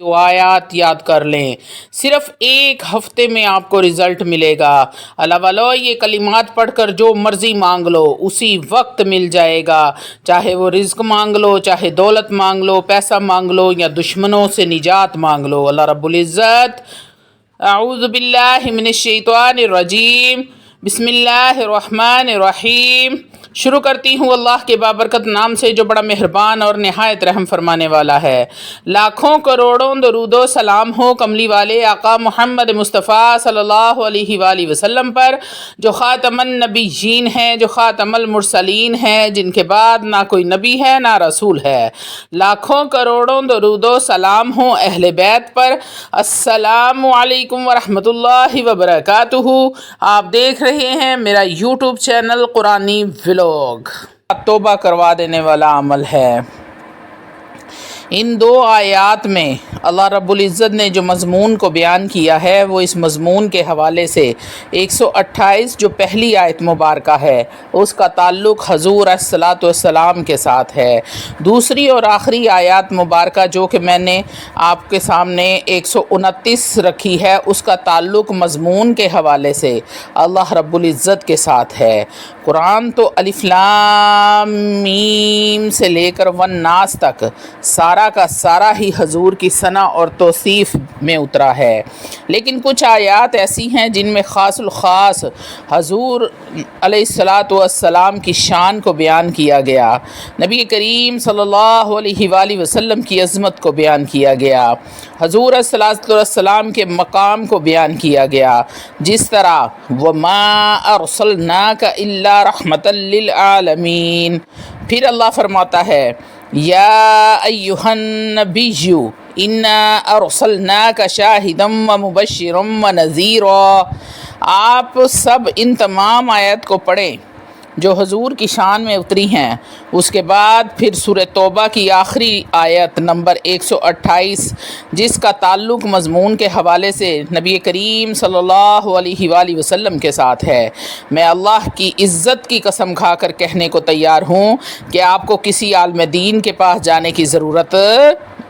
دعایات یاد کر لیں، صرف ایک ہفتے میں آپ کو رزلٹ ملے گا۔ اللہ والو، یہ کلمات پڑھ کر جو مرضی مانگ لو اسی وقت مل جائے گا، چاہے وہ رزق مانگ لو، چاہے دولت مانگ لو، پیسہ مانگ لو، یا دشمنوں سے نجات مانگ لو۔ اللہ رب العزت، اعوذ باللہ من الشیطان الرجیم، بسم اللہ الرحمن الرحیم۔ شروع کرتی ہوں اللہ کے بابرکت نام سے جو بڑا مہربان اور نہایت رحم فرمانے والا ہے۔ لاکھوں کروڑوں درود و سلام ہو کملی والے آقا محمد مصطفیٰ صلی اللہ علیہ وآلہ وسلم پر، جو خاتم النبیین ہیں، جو خاتم المرسلین ہیں، جن کے بعد نہ کوئی نبی ہے نہ رسول ہے۔ لاکھوں کروڑوں درود و سلام ہو اہل بیت پر۔ السلام علیکم ورحمۃ اللہ وبرکاتہ۔ آپ دیکھ رہے ہیں میرا یوٹیوب چینل قرآنی ولاگ۔ توبہ کروا دینے والا عمل ہے۔ ان دو آیات میں اللہ رب العزت نے جو مضمون کو بیان کیا ہے وہ اس مضمون کے حوالے سے 128 جو پہلی آیت مبارکہ ہے اس کا تعلق حضور الصلاۃ والسلام کے ساتھ ہے۔ دوسری اور آخری آیات مبارکہ جو کہ میں نے آپ کے سامنے 129 رکھی ہے اس کا تعلق مضمون کے حوالے سے اللہ رب العزت کے ساتھ ہے۔ قرآن تو الف لام میم سے لے کر والناس تک سارا کا سارا ہی حضور کی ثنا اور توصیف میں اترا ہے، لیکن کچھ آیات ایسی ہیں جن میں خاص الخاص حضور علیہ الصلاۃ والسلام کی شان کو بیان کیا گیا، نبی کریم صلی اللہ علیہ وآلہ وسلم کی عظمت کو بیان کیا گیا، حضور علیہ الصلاۃ والسلام کے مقام کو بیان کیا گیا، جس طرح وَمَا أَرْسَلْنَاكَ إِلَّا رَحْمَةً لِّلْعَالَمِينَ۔ پھر اللہ فرماتا ہے یا ایہا النبی انا ارسلناک شاہدا ومبشرا ونذیرا۔ آپ سب ان تمام آیت کو پڑھیں جو حضور کی شان میں اتری ہیں۔ اس کے بعد پھر سورہ توبہ کی آخری آیت نمبر 128 جس کا تعلق مضمون کے حوالے سے نبی کریم صلی اللہ علیہ وآلہ وسلم کے ساتھ ہے۔ میں اللہ کی عزت کی قسم کھا کر کہنے کو تیار ہوں کہ آپ کو کسی عالم دین کے پاس جانے کی ضرورت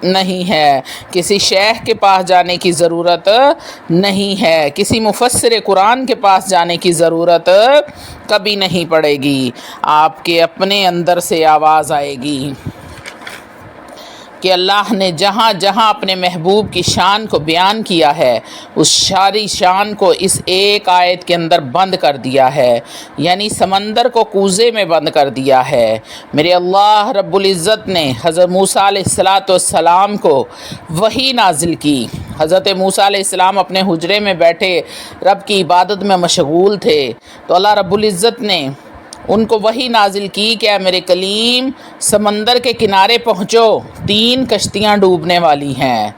نہیں ہے، کسی شیخ کے پاس جانے کی ضرورت نہیں ہے، کسی مفسر قرآن کے پاس جانے کی ضرورت کبھی نہیں پڑے گی۔ آپ کے اپنے اندر سے آواز آئے گی کہ اللہ نے جہاں جہاں اپنے محبوب کی شان کو بیان کیا ہے اس ساری شان کو اس ایک آیت کے اندر بند کر دیا ہے، یعنی سمندر کو کوزے میں بند کر دیا ہے۔ میرے اللہ رب العزت نے حضرت موسیٰ علیہ السلام کو وحی نازل کی۔ حضرت موسیٰ علیہ السلام اپنے حجرے میں بیٹھے رب کی عبادت میں مشغول تھے، تو اللہ رب العزت نے ان کو وحی نازل کی کہ اے میرے کلیم سمندر کے کنارے پہنچو، 3 کشتیاں ڈوبنے والی ہیں،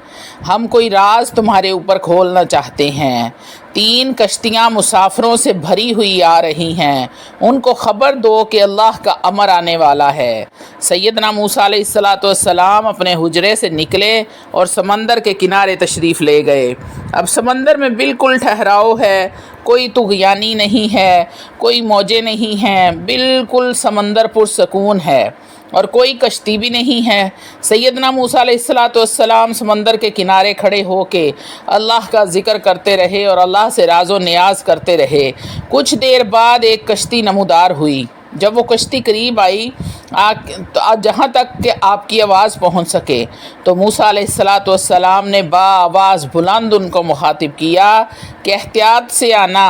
ہم کوئی راز تمہارے اوپر کھولنا چاہتے ہیں۔ 3 کشتیاں مسافروں سے بھری ہوئی آ رہی ہیں، ان کو خبر دو کہ اللہ کا امر آنے والا ہے۔ سیدنا موسیٰ علیہ السلام اپنے حجرے سے نکلے اور سمندر کے کنارے تشریف لے گئے۔ اب سمندر میں بالکل ٹھہراؤ ہے، کوئی طغیانی نہیں ہے، کوئی موجیں نہیں ہیں، بالکل سمندر پرسکون ہے اور کوئی کشتی بھی نہیں ہے۔ سیدنا موسیٰ علیہ السلام سمندر کے کنارے کھڑے ہو کے اللہ کا ذکر کرتے رہے اور اللہ سے راز و نیاز کرتے رہے۔ کچھ دیر بعد ایک کشتی نمودار ہوئی۔ جب وہ کشتی قریب آئی جہاں تک کہ آپ کی آواز پہنچ سکے تو موسیٰ علیہ السلام نے با آواز بلند ان کو مخاطب کیا کہ احتیاط سے آنا،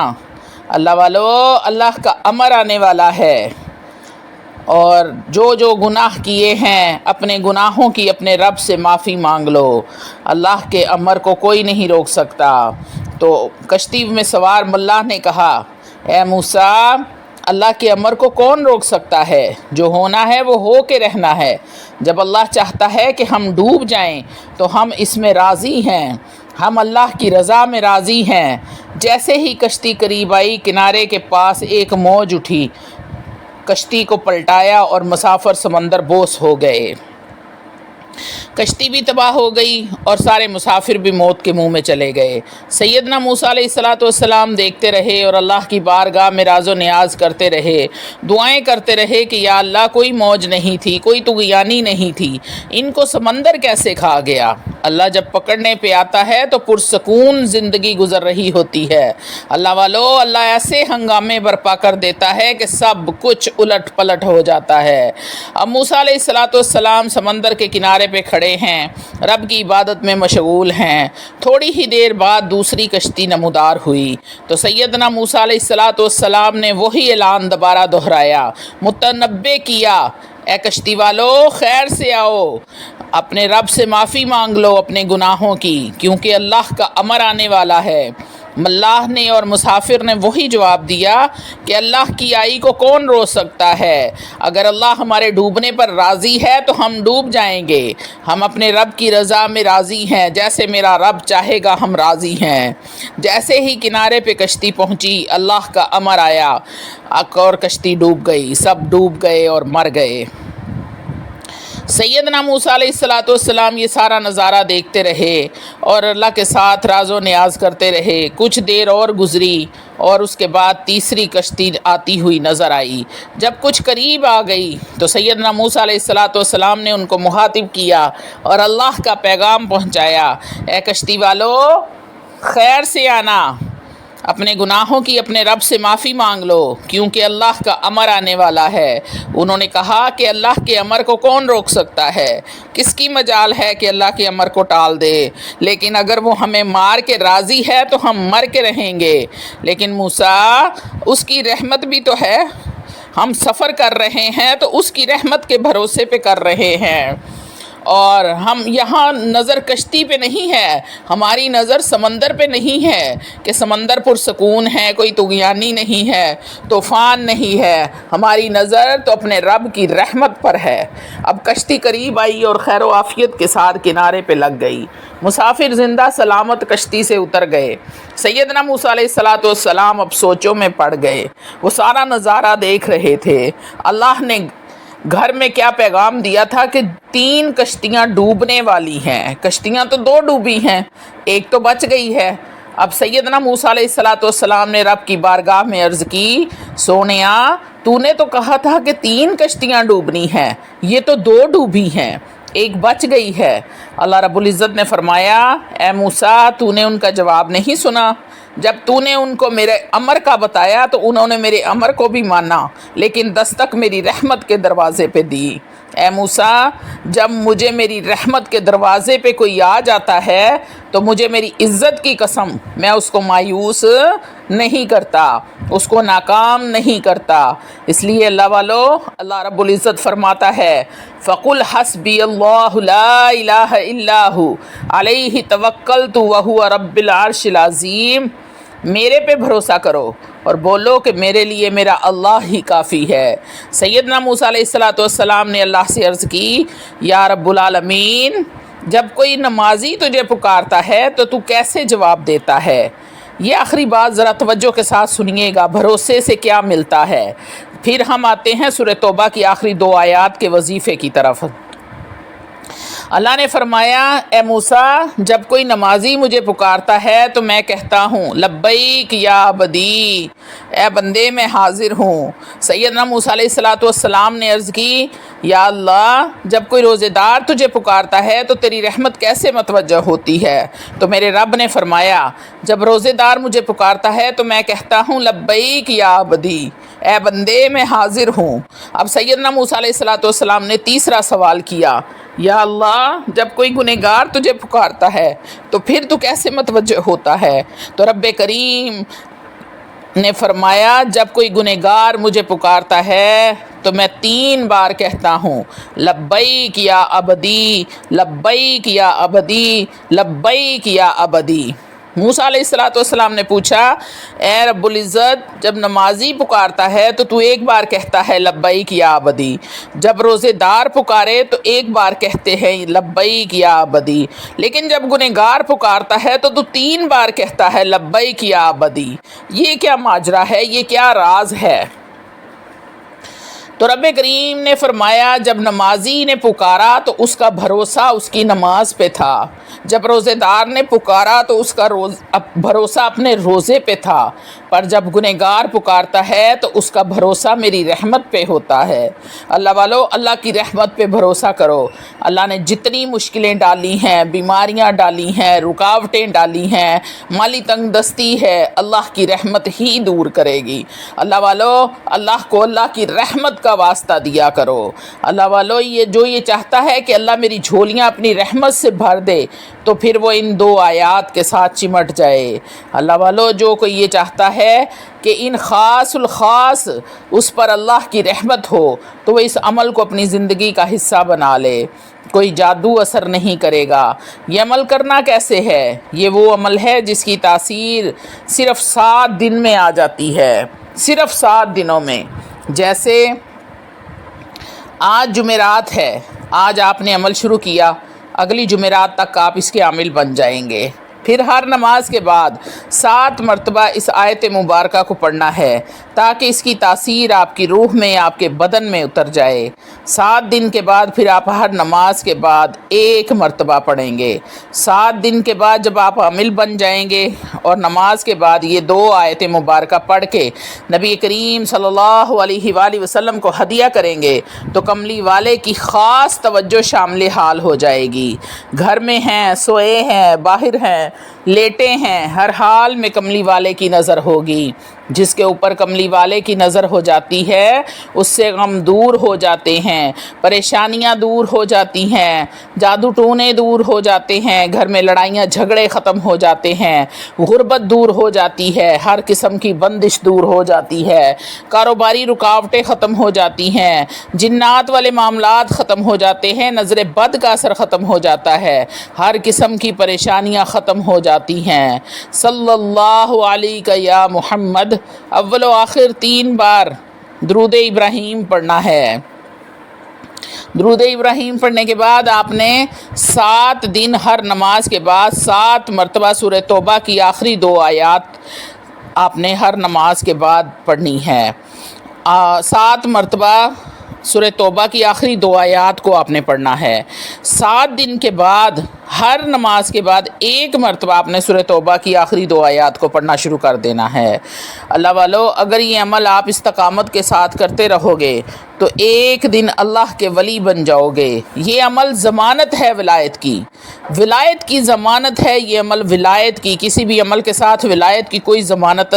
اللہ والو، اللہ کا امر آنے والا ہے، اور جو گناہ کیے ہیں اپنے گناہوں کی اپنے رب سے معافی مانگ لو، اللہ کے امر کو کوئی نہیں روک سکتا۔ تو کشتی میں سوار ملاح نے کہا اے موسیٰ، اللہ کے امر کو کون روک سکتا ہے؟ جو ہونا ہے وہ ہو کے رہنا ہے۔ جب اللہ چاہتا ہے کہ ہم ڈوب جائیں تو ہم اس میں راضی ہیں، ہم اللہ کی رضا میں راضی ہیں۔ جیسے ہی کشتی قریب آئی کنارے کے پاس ایک موج اٹھی، کشتی کو پلٹایا اور مسافر سمندر بوس ہو گئے۔ کشتی بھی تباہ ہو گئی اور سارے مسافر بھی موت کے منہ میں چلے گئے۔ سیدنا موسیٰ علیہ السلام دیکھتے رہے اور اللہ کی بارگاہ میں راز و نیاز کرتے رہے، دعائیں کرتے رہے کہ یا اللہ کوئی موج نہیں تھی، کوئی طغیانی نہیں تھی، ان کو سمندر کیسے کھا گیا؟ اللہ جب پکڑنے پہ آتا ہے تو پرسکون زندگی گزر رہی ہوتی ہے۔ اللہ والو، اللہ ایسے ہنگامے برپا کر دیتا ہے کہ سب کچھ الٹ پلٹ ہو جاتا ہے۔ اب موسیٰ علیہ السلام سمندر کے کنارے پہ کھڑے ہیں، رب کی عبادت میں مشغول ہیں۔ تھوڑی ہی دیر بعد دوسری کشتی نمودار ہوئی تو سیدنا موسیٰ علیہ السلام نے وہی اعلان دوبارہ دہرایا، متنبع کیا، اے کشتی والو خیر سے آؤ، اپنے رب سے معافی مانگ لو اپنے گناہوں کی، کیونکہ اللہ کا امر آنے والا ہے۔ ملاح نے اور مسافر نے وہی جواب دیا کہ اللہ کی آئی کو کون روک سکتا ہے؟ اگر اللہ ہمارے ڈوبنے پر راضی ہے تو ہم ڈوب جائیں گے، ہم اپنے رب کی رضا میں راضی ہیں، جیسے میرا رب چاہے گا ہم راضی ہیں۔ جیسے ہی کنارے پہ کشتی پہنچی اللہ کا امر آیا اور کشتی ڈوب گئی، سب ڈوب گئے اور مر گئے۔ سیدنا موسیٰ علیہ السلام یہ سارا نظارہ دیکھتے رہے اور اللہ کے ساتھ راز و نیاز کرتے رہے۔ کچھ دیر اور گزری اور اس کے بعد تیسری کشتی آتی ہوئی نظر آئی۔ جب کچھ قریب آ گئی تو سیدنا موسیٰ علیہ السلام نے ان کو مخاطب کیا اور اللہ کا پیغام پہنچایا، اے کشتی والو خیر سے آنا، اپنے گناہوں کی اپنے رب سے معافی مانگ لو، کیونکہ اللہ کا امر آنے والا ہے۔ انہوں نے کہا کہ اللہ کے امر کو کون روک سکتا ہے؟ کس کی مجال ہے کہ اللہ کے امر کو ٹال دے؟ لیکن اگر وہ ہمیں مار کے راضی ہے تو ہم مر کے رہیں گے۔ لیکن موسیٰ، اس کی رحمت بھی تو ہے، ہم سفر کر رہے ہیں تو اس کی رحمت کے بھروسے پہ کر رہے ہیں، اور ہم یہاں نظر کشتی پہ نہیں ہے، ہماری نظر سمندر پہ نہیں ہے کہ سمندر پرسکون ہے، کوئی طغیانی نہیں ہے، طوفان نہیں ہے، ہماری نظر تو اپنے رب کی رحمت پر ہے۔ اب کشتی قریب آئی اور خیر و عافیت کے ساتھ کنارے پہ لگ گئی، مسافر زندہ سلامت کشتی سے اتر گئے۔ سیدنا موسیٰ علیہ السلام اب سوچوں میں پڑ گئے، وہ سارا نظارہ دیکھ رہے تھے۔ اللہ نے گھر میں کیا پیغام دیا تھا کہ 3 کشتیاں ڈوبنے والی ہیں، کشتیاں تو 2 ڈوبی ہیں، ایک تو بچ گئی ہے۔ اب سیدنا موسیٰ علیہ السلام نے رب کی بارگاہ میں عرض کی، سونیا تو نے تو کہا تھا کہ 3 کشتیاں ڈوبنی ہیں، یہ تو 2 ڈوبی ہیں، ایک بچ گئی ہے۔ اللہ رب العزت نے فرمایا، اے موسیٰ تو نے ان کا جواب نہیں سنا؟ جب تو نے ان کو میرے امر کا بتایا تو انہوں نے میرے امر کو بھی مانا، لیکن دستک میری رحمت کے دروازے پہ دی۔ اے موسیٰ، جب مجھے میری رحمت کے دروازے پہ کوئی آ جاتا ہے تو مجھے میری عزت کی قسم میں اس کو مایوس نہیں کرتا، اس کو ناکام نہیں کرتا۔ اس لیے اللہ والو، اللہ رب العزت فرماتا ہے، فَقُلْ حَسْبِيَ اللَّهُ لَا إِلَٰهَ إِلَّا هُوَ عَلَيْهِ تَوَكَّلْتُ وَهُوَ رَبُّ الْعَرْشِ الْعَظِيمِ، میرے پہ بھروسہ کرو اور بولو کہ میرے لیے میرا اللہ ہی کافی ہے۔ سیدنا موسیٰ علیہ السلام نے اللہ سے عرض کی، یا رب العالمین، جب کوئی نمازی تجھے پکارتا ہے تو تو کیسے جواب دیتا ہے؟ یہ آخری بات ذرا توجہ کے ساتھ سنیے گا، بھروسے سے کیا ملتا ہے۔ پھر ہم آتے ہیں سورہ توبہ کی آخری 2 آیات کے وظیفے کی طرف۔ اللہ نے فرمایا، اے موسیٰ، جب کوئی نمازی مجھے پکارتا ہے تو میں کہتا ہوں لبیک یا عبدی، اے بندے میں حاضر ہوں۔ سیدنا موسیٰ علیہ السلام نے عرض کی، یا اللہ، جب کوئی روزے دار تجھے پکارتا ہے تو تیری رحمت کیسے متوجہ ہوتی ہے؟ تو میرے رب نے فرمایا، جب روزے دار مجھے پکارتا ہے تو میں کہتا ہوں لبیک یا عبدی، اے بندے میں حاضر ہوں۔ اب سیدنا موسیٰ علیہ السلام نے تیسرا سوال کیا، یا اللہ، جب کوئی گنہگار تجھے پکارتا ہے تو پھر تو کیسے متوجہ ہوتا ہے؟ تو رب کریم نے فرمایا، جب کوئی گنہگار مجھے پکارتا ہے تو میں 3 بار کہتا ہوں لبیک یا عبدی، لبیک یا عبدی، لبیک یا عبدی۔ موسیٰ علیہ السلام نے پوچھا، اے رب العزت، جب نمازی پکارتا ہے تو تو 1 بار کہتا ہے لبیک یا عبدی، جب روزے دار پکارے تو 1 بار کہتے ہیں لبیک یا عبدی، لیکن جب گنہگار پکارتا ہے تو تو 3 بار کہتا ہے لبیک یا عبدی۔ یہ کیا ماجرا ہے؟ یہ کیا راز ہے؟ تو رب کریم نے فرمایا جب نمازی نے پکارا تو اس کا بھروسہ اس کی نماز پہ تھا، جب روزے دار نے پکارا تو اس کا بھروسہ اپنے روزے پہ تھا، پر جب گنہگار پکارتا ہے تو اس کا بھروسہ میری رحمت پہ ہوتا ہے۔ اللہ والو، اللہ کی رحمت پہ بھروسہ کرو۔ اللہ نے جتنی مشکلیں ڈالی ہیں، بیماریاں ڈالی ہیں، رکاوٹیں ڈالی ہیں، مالی تنگ دستی ہے، اللہ کی رحمت ہی دور کرے گی۔ اللہ والو، اللہ کو اللہ کی رحمت کا واسطہ دیا کرو۔ اللہ والو، یہ چاہتا ہے کہ اللہ میری جھولیاں اپنی رحمت سے بھر دے تو پھر وہ ان 2 آیات کے ساتھ چمٹ جائے۔ اللہ والو، جو کوئی یہ چاہتا ہے کہ ان خاص الخاص اس پر اللہ کی رحمت ہو تو وہ اس عمل کو اپنی زندگی کا حصہ بنا لے۔ کوئی جادو اثر نہیں کرے گا۔ یہ عمل کرنا کیسے ہے؟ یہ وہ عمل ہے جس کی تاثیر صرف 7 دن میں آ جاتی ہے، صرف 7 دنوں میں۔ جیسے آج جمعرات ہے، آج آپ نے عمل شروع کیا، اگلی جمعرات تک آپ اس کے عامل بن جائیں گے۔ پھر ہر نماز کے بعد 7 مرتبہ اس آیت مبارکہ کو پڑھنا ہے تاکہ اس کی تاثیر آپ کی روح میں، آپ کے بدن میں اتر جائے۔ 7 دن کے بعد پھر آپ ہر نماز کے بعد 1 مرتبہ پڑھیں گے۔ 7 دن کے بعد جب آپ عامل بن جائیں گے اور نماز کے بعد یہ 2 آیت مبارکہ پڑھ کے نبی کریم صلی اللہ علیہ وآلہ وسلم کو ہدیہ کریں گے تو کملی والے کی خاص توجہ شامل حال ہو جائے گی۔ گھر میں ہیں، سوئے ہیں، باہر ہیں، لیٹے ہیں، ہر حال میں کملی والے کی نظر ہوگی۔ جس کے اوپر کملی والے کی نظر ہو جاتی ہے اس سے غم دور ہو جاتے ہیں، پریشانیاں دور ہو جاتی ہیں، جادو ٹونے دور ہو جاتے ہیں، گھر میں لڑائیاں جھگڑے ختم ہو جاتے ہیں، غربت دور ہو جاتی ہے، ہر قسم کی بندش دور ہو جاتی ہے، کاروباری رکاوٹیں ختم ہو جاتی ہیں، جنات والے معاملات ختم ہو جاتے ہیں، نظر بد کا اثر ختم ہو جاتا ہے، ہر قسم کی پریشانیاں ختم ہو جاتی ہیں۔ صلی اللہ علیہ یا محمد، اول و آخر 3 بار درود ابراہیم پڑھنا ہے۔ درود ابراہیم پڑھنے کے بعد آپ نے 7 دن ہر نماز کے بعد 7 مرتبہ سورہ توبہ کی آخری 2 آیات آپ نے ہر نماز کے بعد پڑھنی ہے۔ 7 مرتبہ سورہ توبہ کی آخری 2 آیات کو آپ نے پڑھنا ہے۔ 7 دن کے بعد ہر نماز کے بعد 1 مرتبہ آپ نے سورہ توبہ کی آخری 2 آیات کو پڑھنا شروع کر دینا ہے۔ اللہ والو، اگر یہ عمل آپ استقامت کے ساتھ کرتے رہو گے تو ایک دن اللہ کے ولی بن جاؤ گے۔ یہ عمل ضمانت ہے ولایت کی، ولایت کی ضمانت ہے یہ عمل، ولایت کی۔ کسی بھی عمل کے ساتھ ولایت کی کوئی ضمانت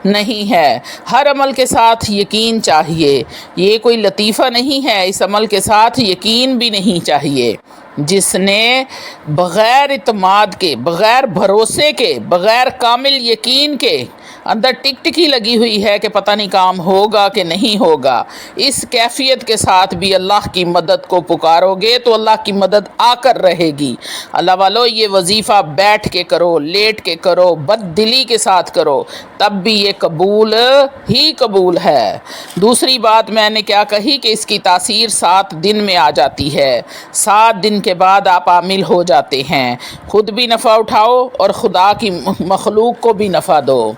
نہیں ہے۔ ہر عمل کے ساتھ یقین چاہیے، یہ کوئی لطیفہ نہیں ہے، اس عمل کے ساتھ یقین بھی نہیں چاہیے۔ جس نے بغیر اعتماد کے، بغیر بھروسے کے، بغیر کامل یقین کے اندر ٹک ٹکی لگی ہوئی ہے کہ پتہ نہیں کام ہوگا کہ نہیں ہوگا، اس کیفیت کے ساتھ بھی اللہ کی مدد کو پکارو گے تو اللہ کی مدد آ کر رہے گی۔ اللہ والو، یہ وظیفہ بیٹھ کے کرو، لیٹ کے کرو، بد دلی کے ساتھ کرو، تب بھی یہ قبول ہی قبول ہے۔ دوسری بات میں نے کیا کہی کہ اس کی تاثیر 7 دن میں آ جاتی ہے۔ 7 دن کے بعد آپ عامل ہو جاتے ہیں۔ خود بھی نفع اٹھاؤ اور خدا کی مخلوق کو بھی نفع دو۔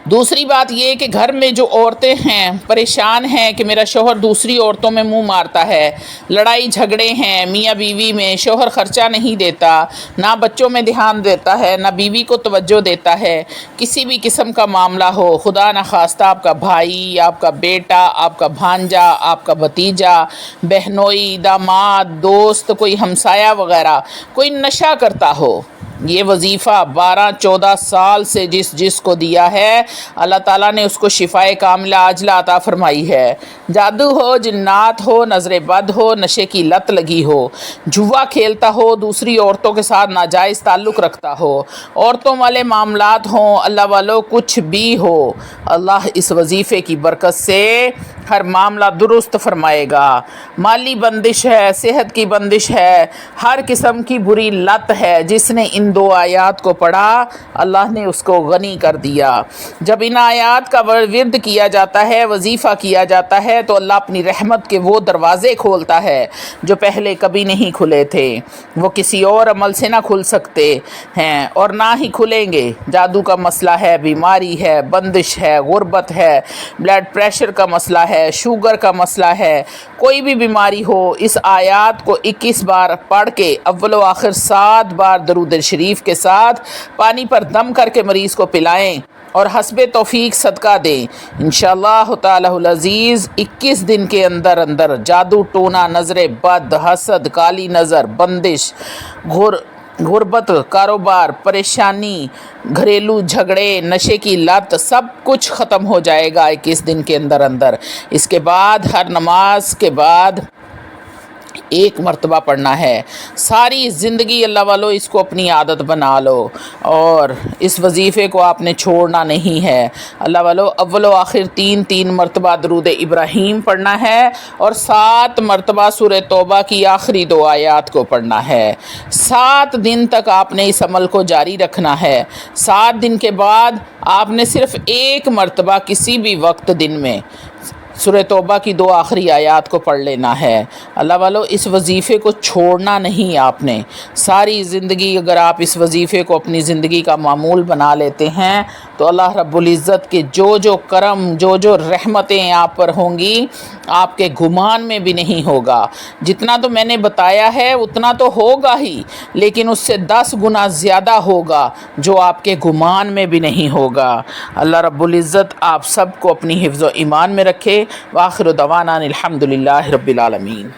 دوسری بات یہ کہ گھر میں جو عورتیں ہیں پریشان ہیں کہ میرا شوہر دوسری عورتوں میں منہ مارتا ہے، لڑائی جھگڑے ہیں میاں بیوی میں، شوہر خرچہ نہیں دیتا، نہ بچوں میں دھیان دیتا ہے، نہ بیوی کو توجہ دیتا ہے، کسی بھی قسم کا معاملہ ہو، خدا نخواستہ آپ کا بھائی، آپ کا بیٹا، آپ کا بھانجا، آپ کا بھتیجا، بہنوئی، داماد، دوست، کوئی ہمسایہ وغیرہ کوئی نشہ کرتا ہو، یہ وظیفہ 12-14 سال سے جس کو دیا ہے اللہ تعالیٰ نے اس کو شفائے کاملہ عاجلہ عطا فرمائی ہے۔ جادو ہو، جنات ہو، نظر بد ہو، نشے کی لت لگی ہو، جوا کھیلتا ہو، دوسری عورتوں کے ساتھ ناجائز تعلق رکھتا ہو، عورتوں والے معاملات ہوں، اللہ والو کچھ بھی ہو، اللہ اس وظیفے کی برکت سے ہر معاملہ درست فرمائے گا۔ مالی بندش ہے، صحت کی بندش ہے، ہر قسم کی بری لت ہے، جس نے ان ان 2 آیات کو پڑھا اللہ نے اس کو غنی کر دیا۔ جب ان آیات کا ورد کیا جاتا ہے، وظیفہ کیا جاتا ہے، تو اللہ اپنی رحمت کے وہ دروازے کھولتا ہے جو پہلے کبھی نہیں کھلے تھے، وہ کسی اور عمل سے نہ کھل سکتے ہیں اور نہ ہی کھلیں گے۔ جادو کا مسئلہ ہے، بیماری ہے، بندش ہے، غربت ہے، بلڈ پریشر کا مسئلہ ہے، شوگر کا مسئلہ ہے، کوئی بھی بیماری ہو، اس آیات کو 21 بار پڑھ کے اول و آخر 7 بار درود شریف کے ساتھ پانی پر دم کر کے مریض کو پلائیں اور حسب توفیق صدقہ دیں۔ انشاءاللہ تعالی العزیز 21 دن کے اندر اندر جادو ٹونا، نظر بد، حسد، کالی نظر، بندش، غربت، کاروبار، پریشانی، گھریلو جھگڑے، نشے کی لت، سب کچھ ختم ہو جائے گا 21 دن کے اندر اندر۔ اس کے بعد ہر نماز کے بعد 1 مرتبہ پڑھنا ہے۔ ساری زندگی اللہ والو اس کو اپنی عادت بنا لو اور اس وظیفے کو آپ نے چھوڑنا نہیں ہے۔ اللہ والو اول و آخر 3 مرتبہ درود ابراہیم پڑھنا ہے اور 7 مرتبہ سورہ توبہ کی آخری 2 آیات کو پڑھنا ہے۔ 7 دن تک آپ نے اس عمل کو جاری رکھنا ہے۔ 7 دن کے بعد آپ نے صرف 1 مرتبہ کسی بھی وقت دن میں سورہ توبہ کی 2 آخری آیات کو پڑھ لینا ہے۔ اللہ والو اس وظیفے کو چھوڑنا نہیں آپ نے۔ ساری زندگی اگر آپ اس وظیفے کو اپنی زندگی کا معمول بنا لیتے ہیں تو اللہ رب العزت کے جو کرم، جو رحمتیں آپ پر ہوں گی، آپ کے گمان میں بھی نہیں ہوگا۔ جتنا تو میں نے بتایا ہے اتنا تو ہوگا ہی، لیکن اس سے 10 گنا زیادہ ہوگا جو آپ کے گمان میں بھی نہیں ہوگا۔ اللہ رب العزت آپ سب کو اپنی حفظ و ایمان میں رکھے۔ وآخر دعوانا الحمدللہ رب العالمین۔